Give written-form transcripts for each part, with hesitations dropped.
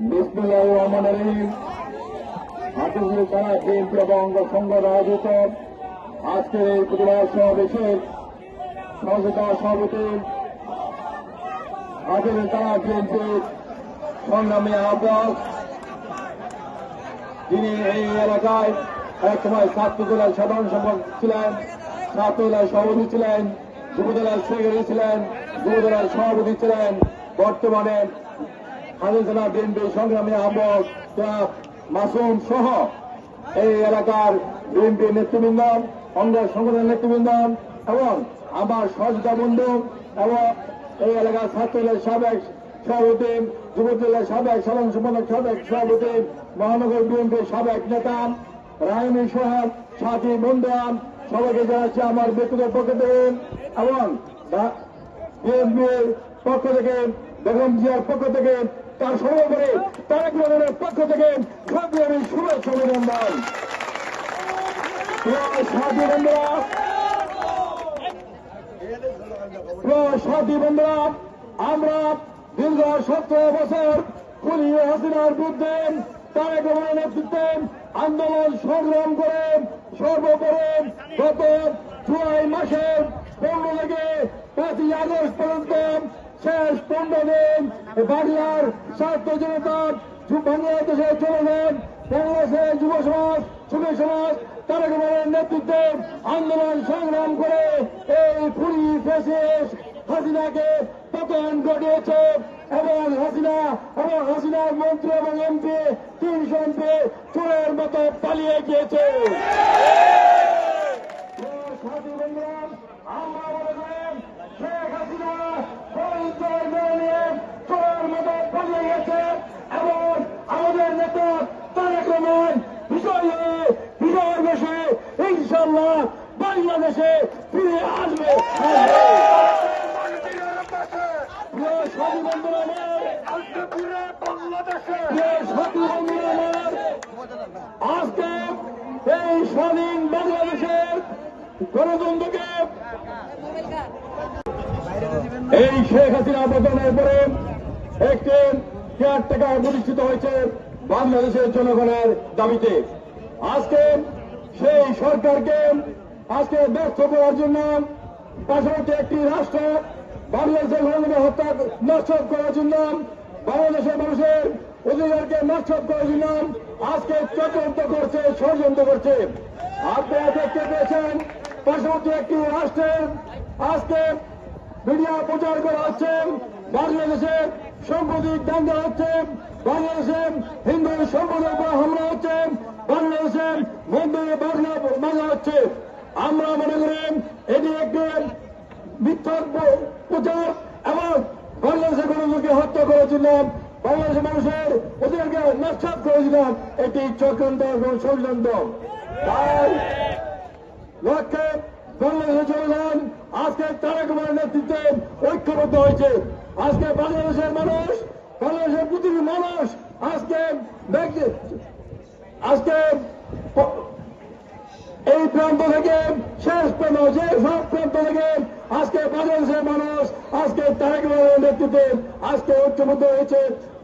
বিসমিল্লাহির রহমানির রহিম। হাটুগুড়ি থানা বিএনপি এবং অঙ্গ সংগঠন আয়োজিত আজকের এই প্রতিবাদ সমাবেশের সহযোগিতা সভাপতি হাটুগুড়ি থানা বিএনপির সংগ্রামী আহ্বায়ক, যিনি এই এলাকায় একসময় ছাত্র জেলার সাধারণ সম্পাদক ছিলেন, ছাত্র জেলার সভাপতি ছিলেন, যুব জেলার সেক্রেটারি ছিলেন, যুব জেলার সভাপতি ছিলেন, বর্তমানে হাটুগুড়ি থানা বিএনপি সংগ্রামী আহ্বায়ক মাসুম সহ এই এলাকার বিএনপির নেতৃবৃন্দ, অঙ্গ সংগঠনের নেতৃবৃন্দ এবং আমার সহযোগিতা বন্ধু এবং এই এলাকার ছাত্রদলের সাবেক সভাপতি, যুব দলের সাবেক সাধারণ সম্পাদক, সাবেক সভাপতি, মহানগর বিএনপির সাবেক নেতা রায়নী সহ সাথী বন্ধুরা সবাইকে জানাচ্ছি আমার ব্যক্তিগত পক্ষ থেকে এবং বিএনপির পক্ষ থেকে, বেগম জিয়ার পক্ষ থেকে, তার সর্বোপরি তারেক রহমানের পক্ষ থেকে সবই আমি শুভেচ্ছা অভিনন্দন। সাথী বন্ধুরা, আমরা দীর্ঘ 17 বছর খুনি হাসিনার বিরুদ্ধে তারেক রহমানের নেতৃত্বে আন্দোলন সংগ্রাম করে সর্বোপরি গত জুলাই মাসের 15 থেকে 5ই আগস্ট পর্যন্ত শেষ 15 দিন বাংলার ছাত্র জনতা, বাংলাদেশের জনগণ, বাংলাদেশের যুব সমাজ, শ্রমিক সমাজ তারেক রহমানের নেতৃত্বে আন্দোলন সংগ্রাম করে এই খুনি ফ্যাসিস্ট হাসিনাকে পতন ঘটিয়েছে এবং হাসিনার মন্ত্রী এবং এমপি 300 এমপি চোরের মতো পালিয়ে গিয়েছে। আমরা মনে করেন শেখ হাসিনা চোরের মতো পালিয়ে গেছে এবং আমাদের নেতা তারেক রহমান বিজয় বসে ইনশাল্লাহ বাংলাদেশে ফিরে আসবে। আজকে এই স্বাধীন বাংলাদেশের গণতন্ত্রকে এই শেখ হাসিনা পতনের পরে একটি কেয়ারটেকার প্রতিষ্ঠিত হয়েছে বাংলাদেশের জনগণের দাবিতে। আজকে সেই সরকারকে আজকে ব্যর্থ করার জন্য পাশাপাশি একটি রাষ্ট্র বাংলাদেশের গণতন্ত্র হত্যা নষ্ট করার জন্য, বাংলাদেশের মানুষের অধিকারকে নষ্ট করার জন্য আজকে চক্রান্ত করছে, ষড়যন্ত্র করছে। আপনারা দেখতে পেয়েছেন পাশাপাশি একটি রাষ্ট্রের আজকে মিডিয়া প্রচার করা হচ্ছে, বাংলাদেশে সাম্প্রতিক দাঙ্গা হচ্ছে, বাংলাদেশে হিন্দু সম্প্রদায়ের উপর হামলা হচ্ছে, বাংলাদেশে মন্দিরে বাংলা হচ্ছে। আমরা মনে করি এটি একটি মিথ্যা প্রচার এবং বাংলাদেশের গণতন্ত্রকে হত্যা করার জন্য, বাংলাদেশের মানুষের অধিকারকে নষ্ট করার জন্য একটি চক্রান্ত এবং ষড়যন্ত্র। তাই লক্ষ্যে বাংলাদেশের জনগণ আজকে তারেক রহমানের নেতৃত্বে ঐক্যবদ্ধ হয়েছে। আজকে বাংলাদেশের মানুষ, বাংলাদেশের পৃথিবীর মানুষ আজকে এই প্রান্ত থেকে শেষ প্রান্ত, যে সব প্রান্ত থেকে আজকে বাংলাদেশের মানুষ আজকে তারেক রহমানের নেতৃত্বে আজকে ঐক্যবদ্ধ হয়েছে।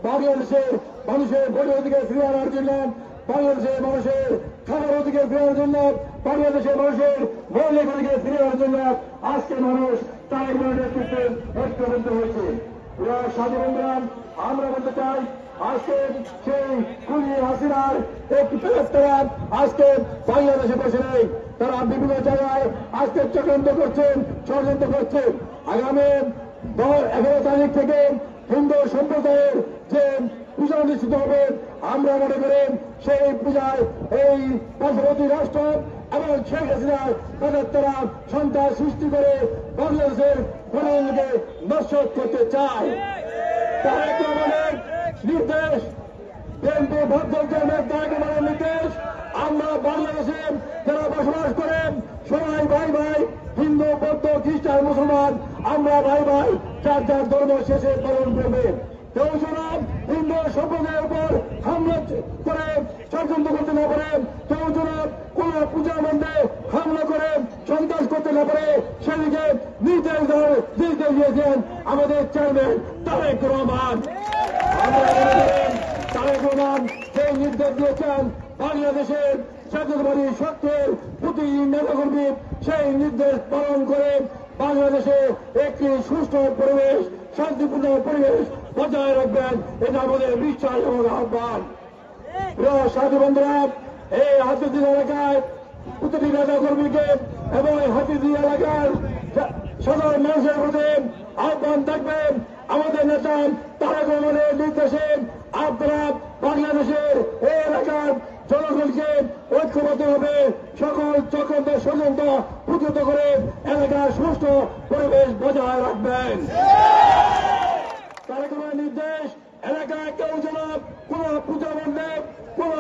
বাংলাদেশের মানুষের ভোটের অধিকার ফিরিয়ে আনার জন্য, বাংলাদেশের মানুষের খাবার অধিকার ফিরে আনার জন্য, বাংলাদেশের মানুষের মৌলিক অধিকার ফিরে আনার জন্য আজকে মানুষ তারেক রহমানের নেতৃত্বে ঐক্যবদ্ধ হয়েছে। সাথী বন্ধুরা, আমরা বলতে চাই আজকে সেই খুনি হাসিনার একটি ফেরেস্তারা আজকে বাংলাদেশে বসে নেই, তারা বিভিন্ন জায়গায় আজকে চক্রান্ত করছেন, ষড়যন্ত্র করছেন। আগামী 11 তারিখ থেকে হিন্দু সম্প্রদায়ের যে পূজা অনুষ্ঠিত হবে, আমরা মনে করি সেই পূজায় এই পার্শ্ববর্তী রাষ্ট্র এবং শেখ হাসিনার তাদের তারা সন্ত্রাস সৃষ্টি করে বাংলাদেশের গণতন্ত্রকে নষ্ট করতে চায়। তারেক রহমানের নির্দেশ, বিএনপি ভারতের তারেক রহমানের নির্দেশ, আমরা বাংলাদেশে যারা বসবাস করেন সবাই ভাই ভাই, হিন্দু, বৌদ্ধ, খ্রিস্টান, মুসলমান, আমরা ভাই ভাই, যার যার ধর্ম শেষে পালন করবে। কেউ যেন হিন্দু সম্প্রদায়ের উপর হামলা করে ষড়যন্ত্র করতে না পারে, কেউ যেন কোন পূজা মন্দিরে হামলা করে সন্ত্রাস করতে না পারে, সেদিকে নির্দেশ দিয়েছেন আমাদের চেয়ারম্যান তারেক রহমান। আমরা নির্দেশ দিয়েছেন বাংলাদেশের জাতীয়তাবাদী শক্তির প্রতি নেতাকর্মী সেই নির্দেশ পালন করে বাংলাদেশে একটি সুস্থ পরিবেশ, শান্তিপূর্ণ পরিবেশ বজায় রাখবেন, এটা আমাদের বিশ্বাস এবং আহ্বান। প্রিয় সাথী বন্ধুরা, এই হাতিঝিল এলাকায় প্রতিটি নেতাকর্মীকে এবং হাতিঝিল এলাকার সাধারণ মানুষের প্রতি আহ্বান থাকবেন, আমাদের নেতা তারেক রহমানের নির্দেশে আপনারা বাংলাদেশের এই এলাকার জনগণকে ঐক্যবদ্ধভাবে সকল চক্রান্ত ষড়যন্ত্র প্রতিহত করে এলাকার সুষ্ঠু পরিবেশ বজায় রাখবেন। তারেক রহমানের নির্দেশ, এলাকায় কেউ যেন কোন পূজা মণ্ডপ, কোন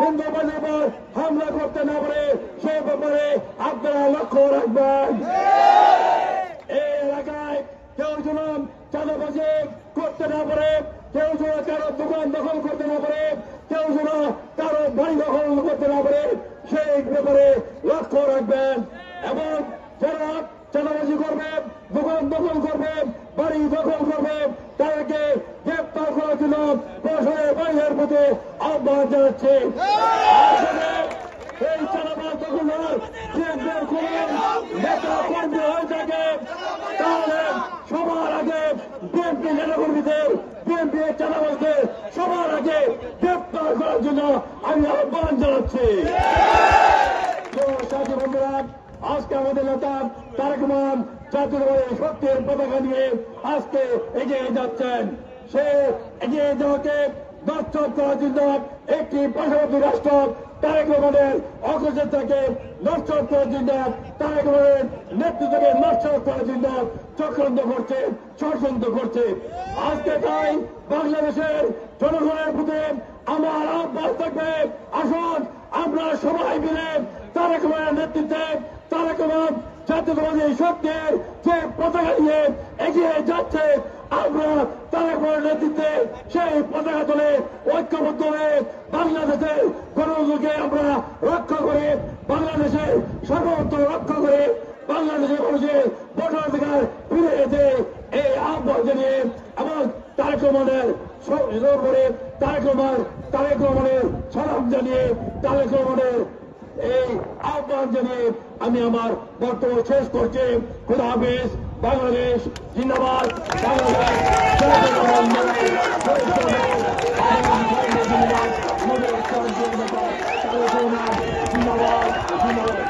হিন্দু বাড়ির উপর হামলা করতে না পারে সে ব্যাপারে আপনারা লক্ষ্য রাখবেন। এই এলাকায় কেউ যেন চাঁদাবাজি করতে না পারে, কেউ যেন কারো দোকান দখল করতে না পারে, কেউ যেন কারো বাড়ি দখল করতে না পারে সেই ব্যাপারে লক্ষ্য রাখবেন। এবং যারা চাঁদাবাজি করবে, দোকান দখল করবে, বাড়ি দখল করবে, তাদেরকে গ্রেপ্তার করার জন্য প্রশাসনের বাইরের প্রতি আহ্বান জানাচ্ছে। এই চাঁদাবাজ দখলদার নেতা কর্মী হয়ে থাকে তাহলে সবার আগে বিএনপি নেতাকর্মীদের, বিএনপি চাঁদাবাজদের সবার আগে গ্রেপ্তার করার জন্য আমি আহ্বান জানাচ্ছি। সাথী বন্ধুরা, আজকে আমাদের নেতা তারেক রহমান জাতীয়তাবাদী শক্তির পতাকা নিয়ে আজকে এগিয়ে যাচ্ছেন। সে এগিয়ে যাওয়াকে নস্বাত করার জন্য একটি পার্শ্ববর্তী রাষ্ট্র তারেক রহমানের অগ্রযাত্রাকে নস্বাত করার জন্য, তারেক রহমানের নেতৃত্বকে নস্বাত করার জন্য চক্রান্ত করছে, ষড়যন্ত্র করছে। আজকে তাই বাংলাদেশের জনগণের প্রতি আমার আহ্বান থাকবে, আসুন আমরা সবাই মিলে তারেক রহমানের নেতৃত্বে, তারেক রহমান জাতীয়তাবাদী শক্তির যে পতাকা নিয়ে এগিয়ে যাচ্ছে, আমরা তারেক রহমানের নেতৃত্বে সেই পতাকা তুলে ঐক্যবদ্ধ হয়ে বাংলাদেশের গণতন্ত্রকে আমরা রক্ষা করে, বাংলাদেশের সার্বভৌমত্ব রক্ষা করে, বাংলাদেশের মানুষের ভোটাধিকার ফিরে এসে এই আহ্বান জানিয়ে এবং তারেক রহমানের তারেক রহমানের সালাম জানিয়ে, তারেক রহমানের এই আহ্বান জানিয়ে আমি আমার বক্তব্য শেষ করছি। খোদা হাফেজ। বাংলাদেশ জিন্দাবাদ। বাংলাদেশ জিন্দাবাদ।